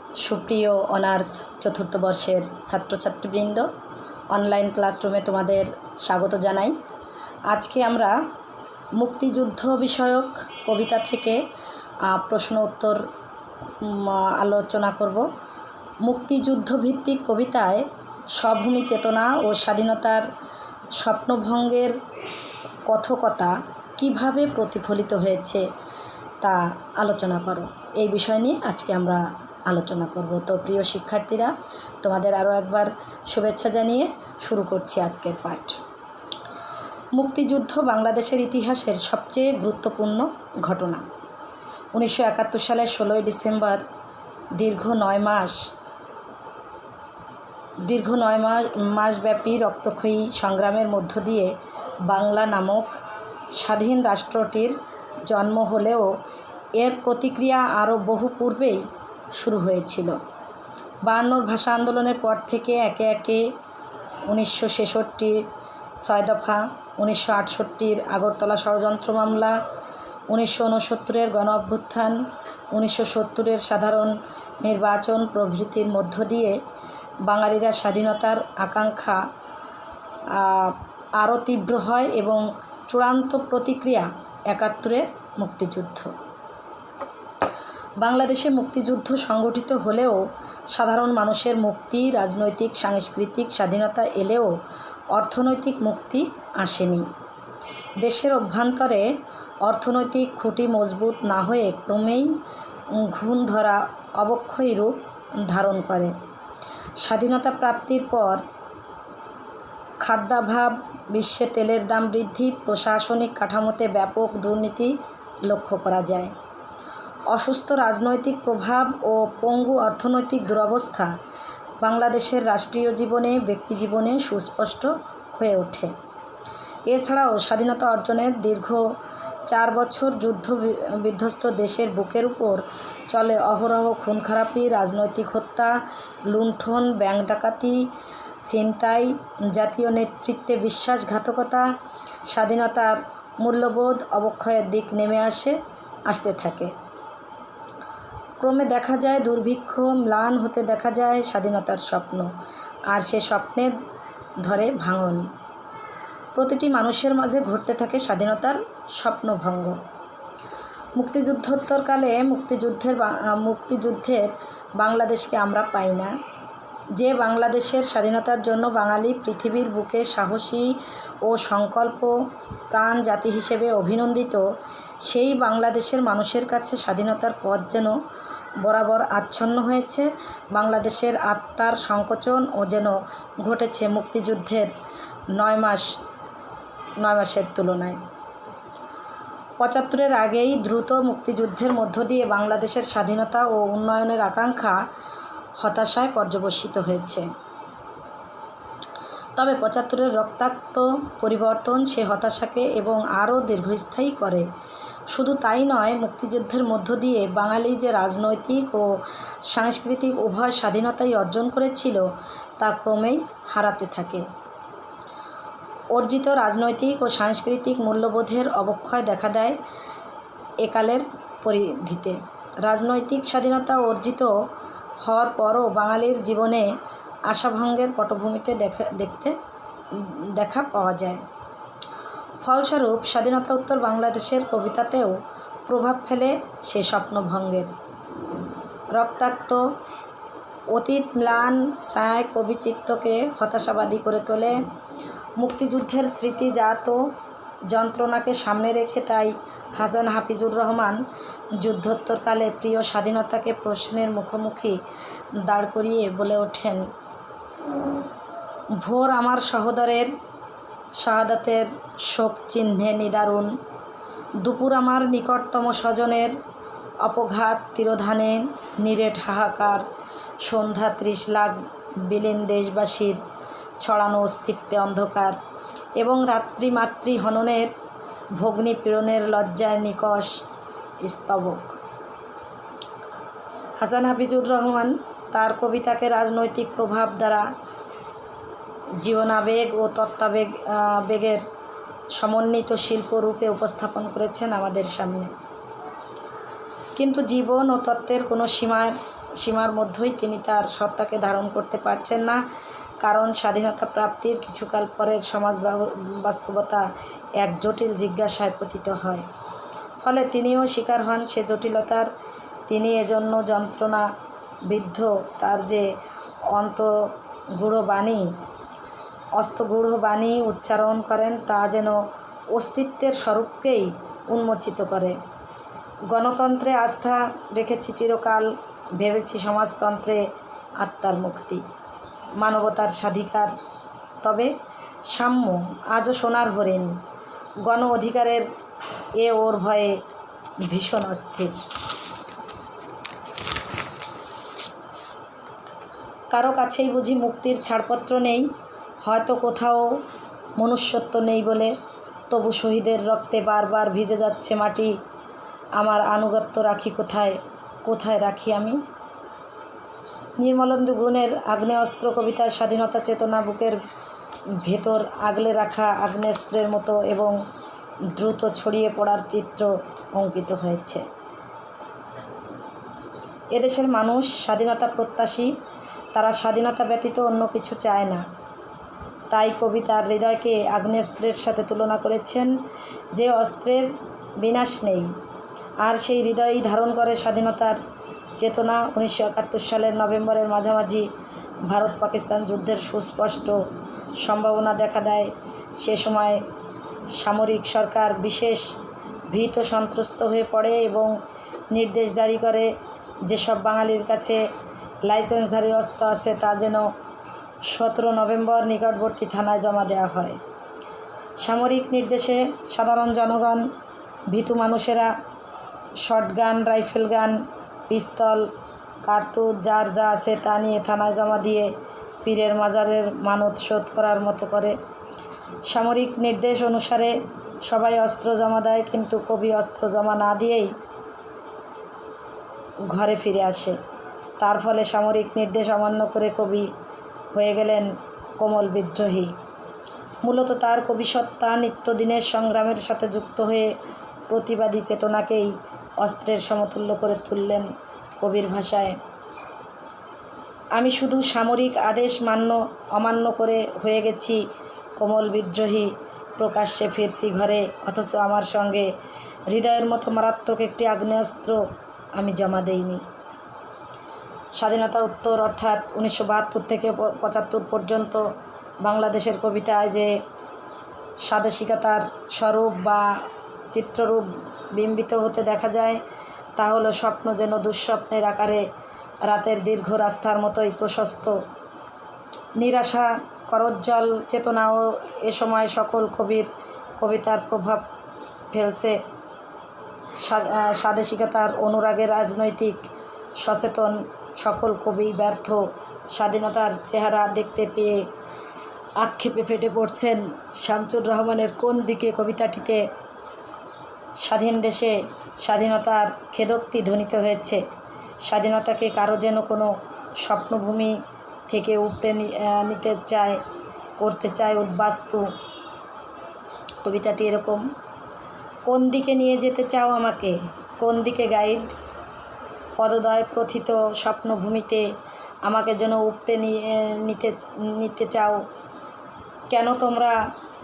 সুপ্রিয় অনার্স চতুর্থ বর্ষের ছাত্রছাত্রীবৃন্দ, অনলাইন ক্লাসরুমে তোমাদের স্বাগত জানাই। আজকে আমরা মুক্তিযুদ্ধ বিষয়ক কবিতা থেকে প্রশ্ন উত্তর আলোচনা করব। মুক্তিযুদ্ধ ভিত্তিক কবিতায় স্বভূমি চেতনা ও স্বাধীনতার স্বপ্নভঙ্গের কথকতা কিভাবে প্রতিফলিত হয়েছে তা আলোচনা করো। এই বিষয় নিয়ে আজকে আমরা আলোচনা করব। তো প্রিয় শিক্ষার্থীরা, তোমাদের আরও একবার শুভেচ্ছা জানিয়ে শুরু করছি আজকের পাঠ। মুক্তিযুদ্ধ বাংলাদেশের ইতিহাসের সবচেয়ে গুরুত্বপূর্ণ ঘটনা। 1971 সালের 16 ডিসেম্বর দীর্ঘ নয় মাসব্যাপী রক্তক্ষয়ী সংগ্রামের মধ্য দিয়ে বাংলা নামক স্বাধীন রাষ্ট্রটির জন্ম হলেও এর প্রতিক্রিয়া আরও বহু পূর্বেই শুরু হয়েছিল। 52 ভাষা আন্দোলনের পর থেকে একে একে 1966 6 দফা, 1968 আগরতলা ষড়যন্ত্র মামলা, 1969 গণ অভ্যুত্থান, 1970 সাধারণ নির্বাচন প্রভৃতির মধ্য দিয়ে বাঙালিরা স্বাধীনতার আকাঙ্ক্ষা আরও তীব্র হয় এবং চূড়ান্ত প্রতিক্রিয়া 71 মুক্তিযুদ্ধ। বাংলাদেশে মুক্তিযুদ্ধ সংগঠিত হলেও সাধারণ মানুষের মুক্তি, রাজনৈতিক সাংস্কৃতিক স্বাধীনতা এলেও অর্থনৈতিক মুক্তি আসেনি। দেশের অভ্যন্তরে অর্থনৈতিক খুঁটি মজবুত না হয়ে ক্রমেই ঘুণ ধরা অবক্ষয়ী রূপ ধারণ করে। স্বাধীনতা প্রাপ্তির পর খাদ্যাভাব, বিশ্বে তেলের দাম বৃদ্ধি, প্রশাসনিক কাঠামোতে ব্যাপক দুর্নীতি লক্ষ্য করা যায়। অসুস্থ রাজনৈতিক প্রভাব ও পঙ্গু অর্থনৈতিক দুরবস্থা বাংলাদেশের রাষ্ট্রীয় জীবনে, ব্যক্তিজীবনে সুস্পষ্ট হয়ে ওঠে। এছাড়াও স্বাধীনতা অর্জনের দীর্ঘ 4 বছর যুদ্ধ বিধ্বস্ত দেশের বুকের উপর চলে অহরহ খুনখারাপি, রাজনৈতিক হত্যা, লুণ্ঠন, ব্যাংক ডাকাতি, ছিনতাই, জাতীয় নেতৃত্বে বিশ্বাসঘাতকতা, স্বাধীনতার মূল্যবোধ অবক্ষয়ের দিক নেমে আসতে থাকে। ক্রমে দেখা যায় দুর্ভিক্ষ, ম্লান হতে দেখা যায় স্বাধীনতার স্বপ্ন, আর সে স্বপ্নের ধরে ভাঙন। প্রতিটি মানুষের মাঝে ঘটতে থাকে স্বাধীনতার স্বপ্নভঙ্গ। মুক্তিযুদ্ধোত্তরকালে মুক্তিযুদ্ধের বাংলাদেশকে আমরা পাই না। যে বাংলাদেশের স্বাধীনতার জন্য বাঙালি পৃথিবীর বুকে সাহসী ও সংকল্প প্রাণ জাতি হিসেবে অভিনন্দিত, সেই বাংলাদেশের মানুষের কাছে স্বাধীনতার পথ যেন বরাবর আচ্ছন্ন হয়েছে। বাংলাদেশের আত্মার সংকোচন ও যেন ঘটেছে মুক্তিযুদ্ধের 9 মাসের তুলনায়। 75-এর আগেই দ্রুত মুক্তিযুদ্ধের মধ্য দিয়ে বাংলাদেশের স্বাধীনতা ও উন্নয়নের আকাঙ্ক্ষা হতাশায় পর্যবসিত হয়েছে। তবে 75-এর রক্তাক্ত পরিবর্তন সে হতাশাকে এবং আরও দীর্ঘস্থায়ী করে। শুধু তাই নয়, মুক্তিযুদ্ধের মধ্য দিয়ে বাঙালি যে রাজনৈতিক ও সাংস্কৃতিক উভয় স্বাধীনতাই অর্জন করেছিল তা ক্রমেই হারাতে থাকে। অর্জিত রাজনৈতিক ও সাংস্কৃতিক মূল্যবোধের অবক্ষয় দেখা দেয় একালের পরিধিতে। রাজনৈতিক স্বাধীনতা অর্জিত হওয়ার পরও বাঙালির জীবনে আশাভঙ্গের পটভূমিতে দেখা পাওয়া যায়। ফলস্বরূপ স্বাধীনতা উত্তর বাংলাদেশের কবিতাতেও প্রভাব ফেলে সে স্বপ্নভঙ্গের। রক্তাক্ত অতীত ম্লান ছায়ায় কবিচিত্তকে হতাশাবাদী করে তোলে। মুক্তিযুদ্ধের স্মৃতিজাত যন্ত্রণাকে সামনে রেখে তাই হাসান হাফিজুর রহমান যুদ্ধোত্তরকালে প্রিয় স্বাধীনতাকে প্রশ্নের মুখোমুখি দাঁড় করিয়ে বলে ওঠেন, ভোর আমার সহোদরের শাহাদাতের শোক চিহ্নে নিদারুণ, দুপুর আমার নিকটতম স্বজনের অপঘাত তিরোধানে নিরেট হাহাকার, সন্ধ্যা 30 লাখ বিলীন দেশবাসীর ছড়ানো অস্তিত্বে অন্ধকার, এবং রাত্রি মাতৃ হননের ভগ্নী পীড়নের লজ্জায় নিকষ স্তবক। হাসান হাফিজুর রহমান তার কবিতাকে রাজনৈতিক প্রভাব দ্বারা জীবনাবেগ ও তত্ত্বাবেগের সমন্বিত শিল্পরূপে উপস্থাপন করেছেন আমাদের সামনে। কিন্তু জীবন ও তত্ত্বের কোনো সীমার সীমার মধ্যেই তিনি তার সত্তাকে ধারণ করতে পারছেন না, কারণ স্বাধীনতা প্রাপ্তির কিছুকাল পরের সমাজ বাস্তবতা এক জটিল জিজ্ঞাসায় পতিত হয়। ফলে তিনিও শিকার হন সে জটিলতার। তিনি এজন্য যন্ত্রণা বিদ্ধ তার যে অস্তগূঢ় বাণী উচ্চারণ করেন তা যেন অস্তিত্বের স্বরূপকেই উন্মোচিত করে। গণতন্ত্রে আস্থা রেখেছি চিরকাল, ভেবেছি সমাজতন্ত্রে আত্মার মুক্তি, মানবতার স্বাধিকার। তবে সাম্য আজও সোনার হরিণ, গণ অধিকারের ওর ভয়ে ভীষণ অস্থির। কারো কাছেই বুঝি মুক্তির ছাড়পত্র নেই, হয়তো কোথাও মনুষ্যত্ব নেই বলে। তবু শহীদের রক্তে বারবার ভিজে যাচ্ছে মাটি, আমার আনুগত্য রাখি কোথায়, কোথায় রাখি আমি? নির্মলেন্দু গুণের আগ্নেয়াস্ত্র কবিতায় স্বাধীনতা চেতনা বুকের ভেতর আগলে রাখা আগ্নেয়াস্ত্রের মতো এবং দ্রুত ছড়িয়ে পড়ার চিত্র অঙ্কিত হয়েছে। এদেশের মানুষ স্বাধীনতা প্রত্যাশী, তারা স্বাধীনতা ব্যতীত অন্য কিছু চায় না। তাই কবি তার হৃদয়কে আগ্নেয়াস্ত্রের সাথে তুলনা করেছেন, যে অস্ত্রের বিনাশ নেই, আর সেই হৃদয়ই ধারণ করে স্বাধীনতার চেতনা। 1971 সালের নভেম্বরের মাঝামাঝি ভারত পাকিস্তান যুদ্ধের সুস্পষ্ট সম্ভাবনা দেখা দেয়। সে সময় সামরিক সরকার বিশেষ ভীত সন্ত্রস্ত হয়ে পড়ে এবং নির্দেশ জারি করে, যেসব বাঙালির কাছে লাইসেন্সধারী অস্ত্র আছে তা যেন 17 নভেম্বর নিকটবর্তী থানায় জমা দেওয়া হয়। সামরিক নির্দেশে সাধারণ জনগণ, ভীতু মানুষেরা শটগান, রাইফেল গান, পিস্তল, কার্তুজ যার যা আছে তা নিয়ে থানায় জমা দিয়ে পীরের মাজারের মানত শোধ করার মতো করে। সামরিক নির্দেশ অনুসারে সবাই অস্ত্র জমা দেয়, কিন্তু কবি অস্ত্র জমা না দিয়েই ঘরে ফিরে আসে। তার ফলে সামরিক নির্দেশ অমান্য করে কবি হয়ে গেলেন কোমল বিদ্রোহী। মূলত তার কবিসত্তা নিত্যদিনের সংগ্রামের সাথে যুক্ত হয়ে প্রতিবাদী চেতনাকেই অস্ত্রের সমতুল্য করে তুললেন কবির ভাষায়। আমি শুধু সামরিক আদেশ অমান্য করে হয়ে গেছি কোমল বিদ্রোহী, প্রকাশ্যে ফিরছি ঘরে, অথচ আমার সঙ্গে হৃদয়ের মতো মারাত্মক একটি আগ্নেয়াস্ত্র আমি জমা দেইনি। স্বাধীনতা উত্তর অর্থাৎ 1972 থেকে 75 পর্যন্ত বাংলাদেশের কবিতায় যে স্বাদেশিকতার স্বরূপ বা চিত্ররূপ বিম্বিত হতে দেখা যায়, তা হলো স্বপ্ন যেন দুঃস্বপ্নের আকারে রাতের দীর্ঘ রাস্তার মতোই প্রশস্ত। নিরাশা করজ্জ্বল চেতনাও এ সময় সকল কবির কবিতার প্রভাব ফেলছে। স্বাদেশিকতার অনুরাগে রাজনৈতিক সচেতন সকল কবি ব্যর্থ স্বাধীনতার চেহারা দেখতে পেয়ে আক্ষেপে ফেটে পড়ছেন। শামসুর রহমানের কোন দিকে কবিতাটিতে স্বাধীন দেশে স্বাধীনতার খেদোক্তি ধ্বনিত হয়েছে। স্বাধীনতাকে কারো যেন কোনো স্বপ্নভূমি থেকে উপড়ে করতে চায় উদ্বাস্তু। কবিতাটি এরকম: কোন দিকে নিয়ে যেতে চাও আমাকে, কোন দিকে গাইড? পদদয় প্রথিত স্বপ্নভূমিতে আমাকে যেন উপড়ে নিতে চাও। কেন তোমরা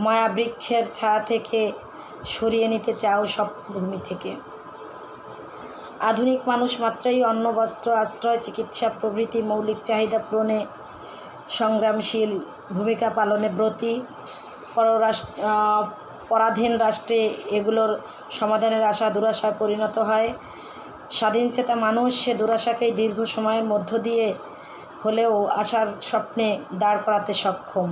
মায়াবৃক্ষের ছায়া থেকে সরিয়ে নিতে চাও স্বপ্নভূমি থেকে? আধুনিক মানুষ মাত্রই অন্ন, বস্ত্র, আশ্রয়, চিকিৎসা প্রভৃতি মৌলিক চাহিদা পূরণে সংগ্রামশীল ভূমিকা পালনে ব্রতী। পরাধীন রাষ্ট্রে এগুলোর সমাধানের আশা দুরাশায় পরিণত হয়। স্বাধীনচেতা মানুষ সে দুরাশাকেই দীর্ঘ সময়ের মধ্য দিয়ে হলেও আশার স্বপ্নে দাঁড় করাতে সক্ষম।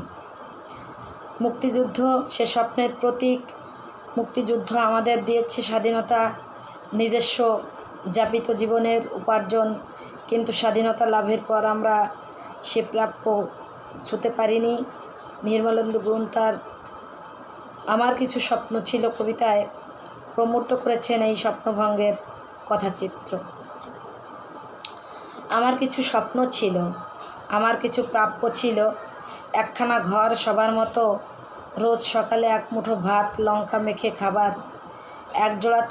মুক্তিযুদ্ধ সে স্বপ্নের প্রতীক। মুক্তিযুদ্ধ আমাদের দিয়েছে স্বাধীনতা, নিজস্ব যাপিত জীবনের উপার্জন, কিন্তু স্বাধীনতা লাভের পর আমরা সে প্রাপ্য ছুঁতে পারিনি। নির্মলেন্দু গুণ তার আমার কিছু স্বপ্ন ছিল কবিতায় প্রমূর্ত করেছেন এই স্বপ্নভঙ্গের কথাচিত্র। আমার কিছু স্বপ্ন ছিল, আমার কিছু প্রাপ্য ছিল, একখানা ঘর সবার মতো, রোজ সকালে এক মুঠো ভাত লঙ্কা মেখে খাবার, একজোড়া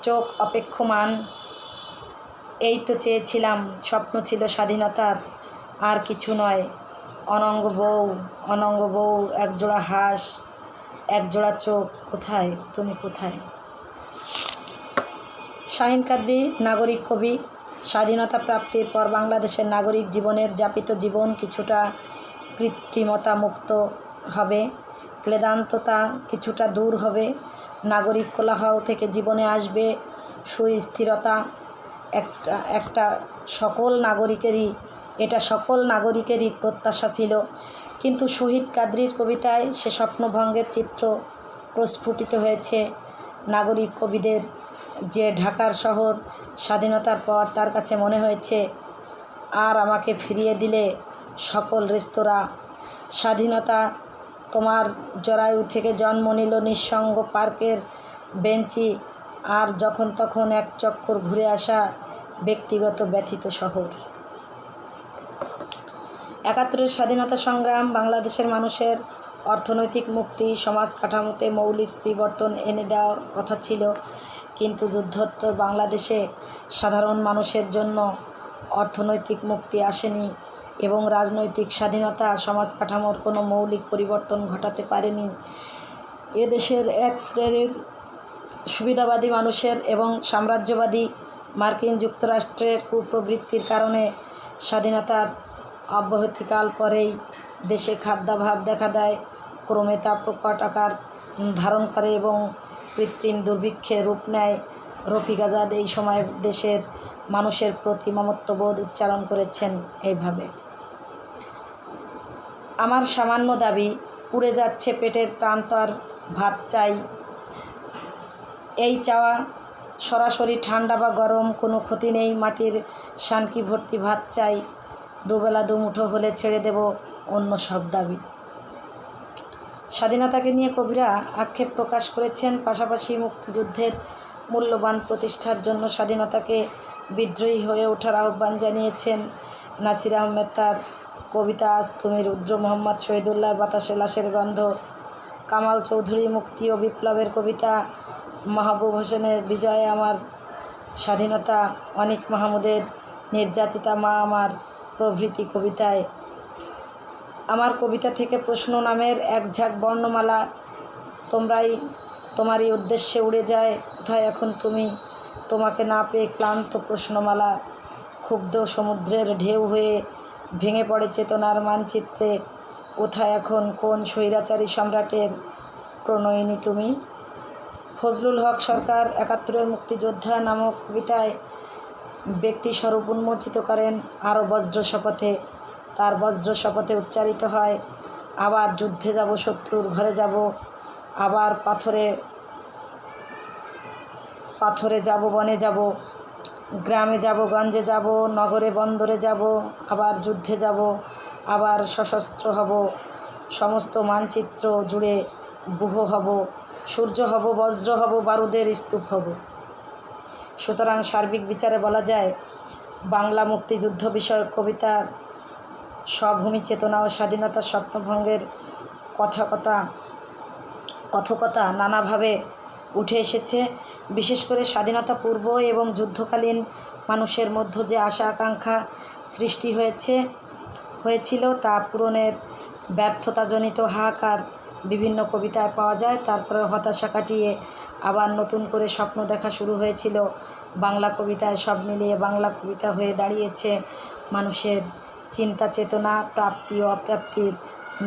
চোখ অপেক্ষমান, এই তো চেয়েছিলাম, স্বপ্ন ছিল স্বাধীনতার, আর কিছু নয়। অনঙ্গ বউ, একজোড়া হাঁস, একজোড়া চোখ, কোথায় তুমি কোথায়? শাহীন কাদরী, নাগরিক কবি। স্বাধীনতা প্রাপ্তির পর বাংলাদেশের নাগরিক জীবনের যাপিত জীবন কিছুটা কৃত্রিমতা মুক্ত হবে, ক্লেদান্ততা কিছুটা দূর হবে, নাগরিক কোলাহল থেকে জীবনে আসবে সুস্থিরতা। এটা সকল নাগরিকেরই প্রত্যাশা ছিল, কিন্তু শহীদ কাদরীর কবিতায় সে স্বপ্নভঙ্গের চিত্র প্রস্ফুটিত হয়েছে। নাগরিক কবিদের যে ঢাকার শহর স্বাধীনতার পর তার কাছে মনে হয়েছে, আর আমাকে ফিরিয়ে দিলে সকল রেস্তোরাঁ। স্বাধীনতা তোমার জরায়ু থেকে জন্ম নিল নিঃসঙ্গ পার্কের বেঞ্চি, আর যখন তখন এক চক্কর ঘুরে আসা ব্যক্তিগত ব্যথিত শহর। ৭১-এর স্বাধীনতা সংগ্রাম বাংলাদেশের মানুষের অর্থনৈতিক মুক্তি, সমাজ কাঠামোতে মৌলিক পরিবর্তন এনে দেওয়ার কথা ছিল, কিন্তু যুদ্ধোত্তর বাংলাদেশে সাধারণ মানুষের জন্য অর্থনৈতিক মুক্তি আসেনি এবং রাজনৈতিক স্বাধীনতা সমাজ কাঠামোর কোনো মৌলিক পরিবর্তন ঘটাতে পারেনি। এদেশের এক শ্রেণীর সুবিধাবাদী মানুষের এবং সাম্রাজ্যবাদী মার্কিন যুক্তরাষ্ট্রের কুপ্রবৃত্তির কারণে স্বাধীনতার অব্যাহতিকাল পরেই দেশে খাদ্যাভাব দেখা দেয়, ক্রমে তা প্রকট আকার ধারণ করে এবং কৃত্রিম দুর্ভিক্ষের রূপ নেয়। রফিক আজাদ এই সময় দেশের মানুষের প্রতি মমত্ববোধ উচ্চারণ করেছেন এইভাবে: আমার সামান্য দাবি, পুড়ে যাচ্ছে পেটের প্রান্তর, ভাত চাই। এই চাওয়া সরাসরি ঠান্ডা বা গরম কোনো ক্ষতি নেই, মাটির শানকি ভর্তি ভাত চাই। দুবেলা দুমুঠো হলে ছেড়ে দেব অন্য সব দাবি। স্বাধীনতাকে নিয়ে কবিরা আক্ষেপ প্রকাশ করেছেন, পাশাপাশি মুক্তিযুদ্ধের মূল্যবান প্রতিষ্ঠার জন্য স্বাধীনতাকে বিদ্রোহী হয়ে ওঠার আহ্বান জানিয়েছেন। নাসির আহমেদ তার কবিতা আজ তুমি, রুদ্র মোহাম্মদ শহীদুল্লাহ বাতাসে লাশের গন্ধ, কামাল চৌধুরী মুক্তি ও বিপ্লবের কবিতা, মাহবুব হোসেনের বিজয় আমার স্বাধীনতা, অনিক মাহমুদের নির্যাতিতা মা আমার প্রভৃতি কবিতায়। আমার কবিতা থেকে প্রশ্ন নামের এক ঝাঁক বর্ণমালা তোমারই উদ্দেশ্যে উড়ে যায়। কোথায় এখন তুমি? তোমাকে না পেয়ে ক্লান্ত প্রশ্নমালা ক্ষুব্ধ সমুদ্রের ঢেউ হয়ে ভেঙে পড়ে চেতনার মানচিত্রে। কোথায় এখন কোন স্বৈরাচারী সম্রাটের প্রণয়িনী তুমি? ফজলুল হক সরকার ৭১-এর মুক্তিযোদ্ধা নামক কবিতায় ব্যক্তিস্বরূপ উন্মোচিত করেন আরও বজ্র শপথে। তার বজ্র শপথে উচ্চারিত হয়, আবার যুদ্ধে যাব, শত্রুর ঘরে যাব, আবার পাথরে যাব, বনে যাব, গ্রামে যাব, গঞ্জে যাব, নগরে বন্দরে যাব, আবার যুদ্ধে যাব, আবার সশস্ত্র হব, সমস্ত মানচিত্র জুড়ে বুহ হব, সূর্য হব, বজ্র হব, বারুদের স্তূপ হব। সুতরাং সার্বিক বিচারে বলা যায়, বাংলা মুক্তিযুদ্ধ বিষয়ক কবিতার স্বভূমি চেতনা ও স্বাধীনতার স্বপ্নভঙ্গের কথকতা নানাভাবে উঠে এসেছে। বিশেষ করে স্বাধীনতা পূর্ব এবং যুদ্ধকালীন মানুষের মধ্যে যে আশা আকাঙ্ক্ষা সৃষ্টি হয়েছিল তা পূরণের ব্যর্থতাজনিত হাহাকার বিভিন্ন কবিতায় পাওয়া যায়। তারপরে হতাশা কাটিয়ে আবার নতুন করে স্বপ্ন দেখা শুরু হয়েছিল বাংলা কবিতায়। সব মিলিয়ে বাংলা কবিতা হয়ে দাঁড়িয়েছে মানুষের চিন্তা চেতনা, প্রাপ্তি ও অপ্রাপ্তির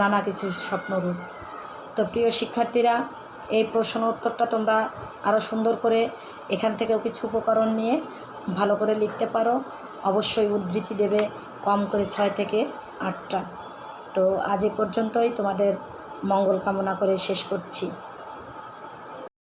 নানা কিছু স্বপ্নরূপ। তো প্রিয় শিক্ষার্থীরা, এই প্রশ্ন উত্তরটা তোমরা আরও সুন্দর করে এখান থেকেও কিছু উপকরণ নিয়ে ভালো করে লিখতে পারো। অবশ্যই উদ্ধৃতি দেবে কম করে 6 থেকে 8টা। তো আজ এ পর্যন্তই, তোমাদের মঙ্গল কামনা করে শেষ করছি।